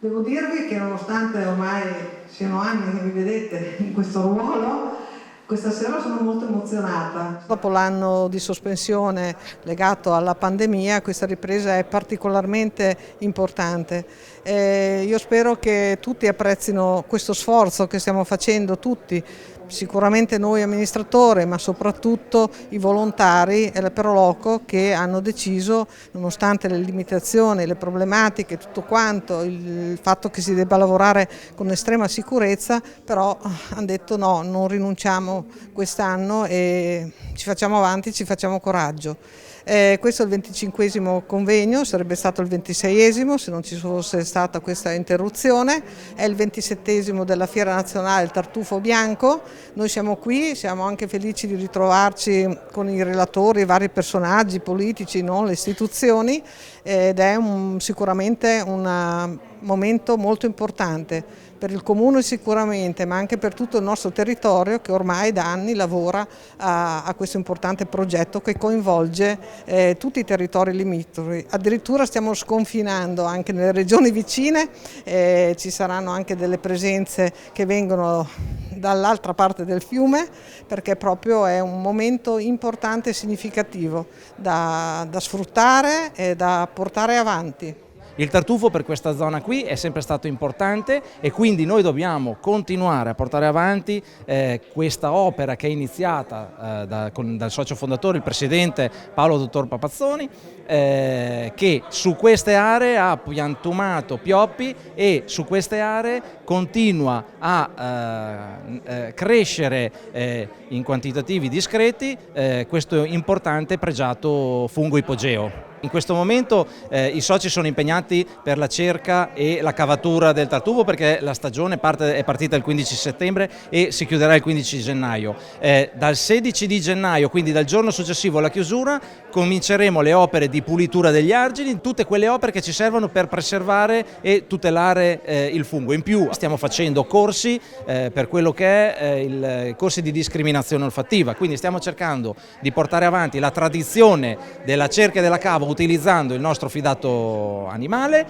Devo dirvi che nonostante ormai siano anni che mi vedete in questo ruolo, questa sera sono molto emozionata. Dopo l'anno di sospensione legato alla pandemia, questa ripresa è particolarmente importante. Io spero che tutti apprezzino questo sforzo che stiamo facendo tutti, sicuramente noi amministratori, ma soprattutto i volontari e la Peroloco, che hanno deciso, nonostante le limitazioni, le problematiche, tutto quanto, il fatto che si debba lavorare con estrema sicurezza, però hanno detto no, non rinunciamo quest'anno e ci facciamo avanti, ci facciamo coraggio. Questo è il 25esimo convegno, sarebbe stato il 26esimo se non ci fosse stata questa interruzione, è il 27esimo della Fiera Nazionale del Tartufo Bianco. Noi siamo qui, siamo anche felici di ritrovarci con i relatori, i vari personaggi politici, non le istituzioni, ed è sicuramente un momento molto importante per il Comune sicuramente, ma anche per tutto il nostro territorio che ormai da anni lavora a questo importante progetto che coinvolge tutti i territori limitrofi. Addirittura stiamo sconfinando anche nelle regioni vicine, ci saranno anche delle presenze che vengono dall'altra parte del fiume, perché proprio è un momento importante e significativo da sfruttare e da portare avanti. Il tartufo per questa zona qui è sempre stato importante e quindi noi dobbiamo continuare a portare avanti questa opera che è iniziata dal socio fondatore, il presidente Paolo Dottor Papazzoni, che su queste aree ha piantumato pioppi e su queste aree continua a crescere in quantitativi discreti questo importante e pregiato fungo ipogeo. In questo momento i soci sono impegnati per la cerca e la cavatura del tartufo, perché la stagione è partita il 15 settembre e si chiuderà il 15 gennaio. Dal 16 di gennaio, quindi dal giorno successivo alla chiusura, cominceremo le opere di pulitura degli argini, tutte quelle opere che ci servono per preservare e tutelare il fungo. In più stiamo facendo corsi per quello che è i corsi di discriminazione olfattiva, quindi stiamo cercando di portare avanti la tradizione della cerca e della cava utilizzando il nostro fidato animale,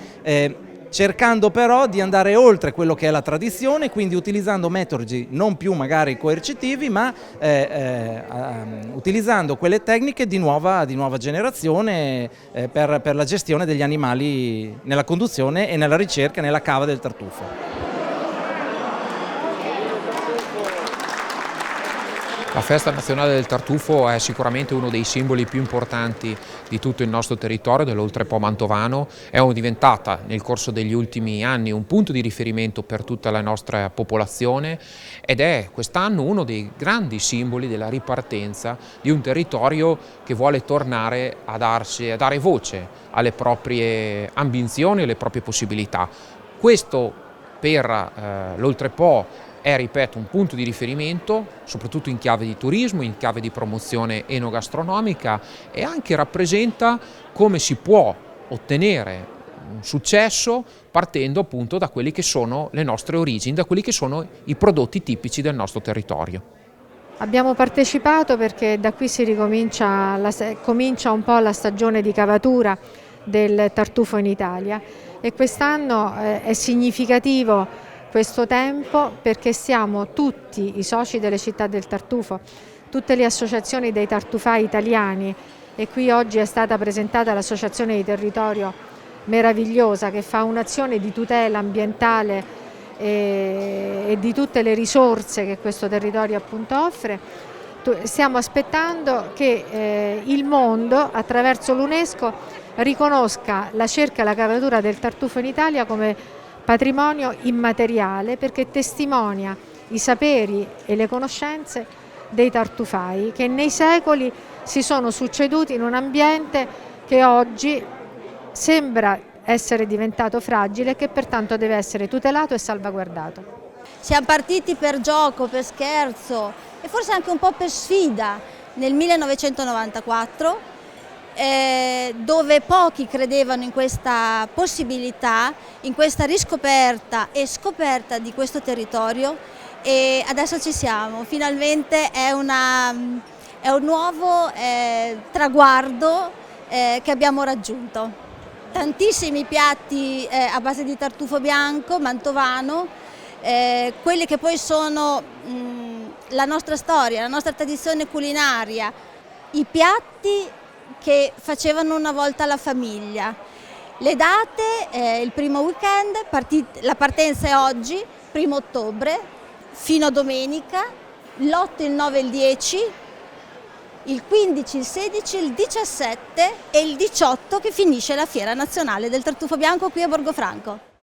cercando però di andare oltre quello che è la tradizione, quindi utilizzando metodi non più magari coercitivi, ma utilizzando quelle tecniche di nuova generazione per la gestione degli animali nella conduzione e nella ricerca nella cava del tartufo. La Festa Nazionale del Tartufo è sicuramente uno dei simboli più importanti di tutto il nostro territorio, dell'Oltrepo mantovano. È diventata nel corso degli ultimi anni un punto di riferimento per tutta la nostra popolazione ed è quest'anno uno dei grandi simboli della ripartenza di un territorio che vuole tornare a dare voce alle proprie ambizioni e alle proprie possibilità. Questo per l'Oltrepo è, ripeto, un punto di riferimento, soprattutto in chiave di turismo, in chiave di promozione enogastronomica, e anche rappresenta come si può ottenere un successo partendo appunto da quelli che sono le nostre origini, da quelli che sono i prodotti tipici del nostro territorio. Abbiamo partecipato perché da qui comincia un po' la stagione di cavatura del tartufo in Italia e quest'anno è significativo questo tempo perché siamo tutti i soci delle città del tartufo, tutte le associazioni dei tartufai italiani, e qui oggi è stata presentata l'associazione di territorio meravigliosa che fa un'azione di tutela ambientale e di tutte le risorse che questo territorio appunto offre. Stiamo aspettando che il mondo, attraverso l'UNESCO, riconosca la cerca e la cavatura del tartufo in Italia come patrimonio immateriale, perché testimonia i saperi e le conoscenze dei tartufai che nei secoli si sono succeduti in un ambiente che oggi sembra essere diventato fragile e che pertanto deve essere tutelato e salvaguardato. Siamo partiti per gioco, per scherzo e forse anche un po' per sfida nel 1994, dove pochi credevano in questa possibilità, in questa riscoperta e scoperta di questo territorio, e adesso ci siamo. Finalmente è un nuovo traguardo che abbiamo raggiunto. tantissimi piatti a base di tartufo bianco, mantovano, quelle che poi sono la nostra storia, la nostra tradizione culinaria, i piatti che facevano una volta la famiglia. Le date, il primo weekend, la partenza è oggi, 1° ottobre, fino a domenica, l'8, il 9 e il 10, il 15, il 16, il 17 e il 18 che finisce la Fiera Nazionale del Tartufo Bianco qui a Borgofranco.